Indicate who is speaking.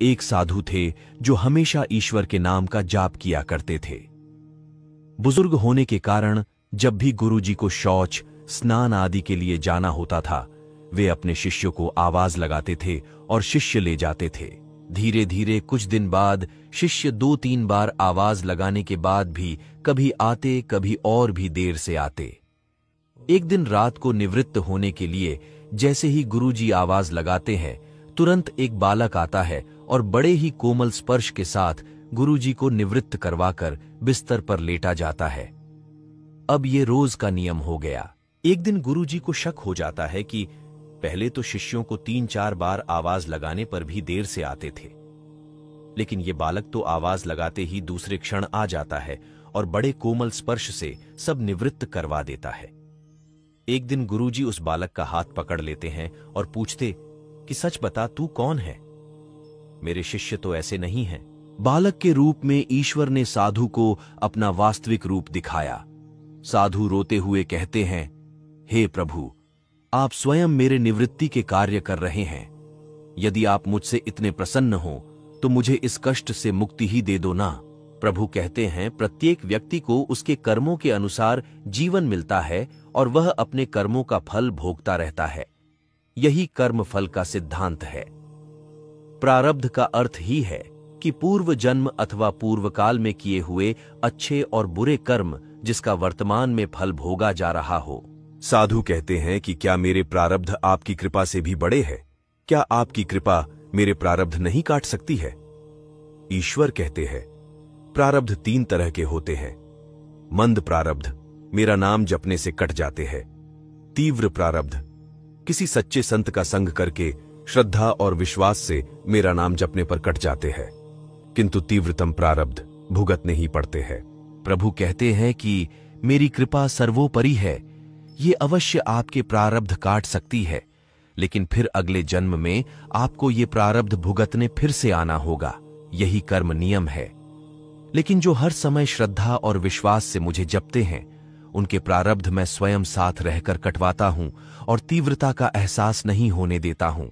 Speaker 1: एक साधु थे जो हमेशा ईश्वर के नाम का जाप किया करते थे। बुजुर्ग होने के कारण जब भी गुरुजी को शौच, स्नान आदि के लिए जाना होता था, वे अपने शिष्यों को आवाज लगाते थे और शिष्य ले जाते थे। धीरे धीरे कुछ दिन बाद शिष्य 2-3 बार आवाज लगाने के बाद भी कभी आते, कभी और भी देर से आते। एक दिन रात को निवृत्त होने के लिए जैसे ही गुरुजी आवाज लगाते हैं, तुरंत एक बालक आता है और बड़े ही कोमल स्पर्श के साथ गुरुजी को निवृत्त करवाकर बिस्तर पर लेटा जाता है। अब ये रोज का नियम हो गया। एक दिन गुरुजी को शक हो जाता है कि पहले तो शिष्यों को 3-4 बार आवाज लगाने पर भी देर से आते थे, लेकिन ये बालक तो आवाज लगाते ही दूसरे क्षण आ जाता है और बड़े कोमल स्पर्श से सब निवृत्त करवा देता है। एक दिन गुरुजी उस बालक का हाथ पकड़ लेते हैं और पूछते कि सच बता, तू कौन है? मेरे शिष्य तो ऐसे नहीं हैं। बालक के रूप में ईश्वर ने साधु को अपना वास्तविक रूप दिखाया। साधु रोते हुए कहते हैं, हे प्रभु, आप स्वयं मेरे निवृत्ति के कार्य कर रहे हैं। यदि आप मुझसे इतने प्रसन्न हो तो मुझे इस कष्ट से मुक्ति ही दे दो ना। प्रभु कहते हैं, प्रत्येक व्यक्ति को उसके कर्मों के अनुसार जीवन मिलता है और वह अपने कर्मों का फल भोगता रहता है। यही कर्म फल का सिद्धांत है। प्रारब्ध का अर्थ ही है कि पूर्व जन्म अथवा पूर्व काल में किए हुए अच्छे और बुरे कर्म जिसका वर्तमान में फल भोगा जा रहा हो। साधु कहते हैं कि क्या मेरे प्रारब्ध आपकी कृपा से भी बड़े हैं? क्या आपकी कृपा मेरे प्रारब्ध नहीं काट सकती है? ईश्वर कहते हैं, प्रारब्ध 3 तरह के होते हैं। मंद प्रारब्ध मेरा नाम जपने से कट जाते हैं। तीव्र प्रारब्ध किसी सच्चे संत का संग करके श्रद्धा और विश्वास से मेरा नाम जपने पर कट जाते हैं, किंतु तीव्रतम प्रारब्ध भुगतने ही पड़ते हैं। प्रभु कहते हैं कि मेरी कृपा सर्वोपरि है। ये अवश्य आपके प्रारब्ध काट सकती है, लेकिन फिर अगले जन्म में आपको ये प्रारब्ध भुगतने फिर से आना होगा। यही कर्म नियम है। लेकिन जो हर समय श्रद्धा और विश्वास से मुझे जपते हैं, उनके प्रारब्ध मैं स्वयं साथ रहकर कटवाता हूं और तीव्रता का एहसास नहीं होने देता हूं।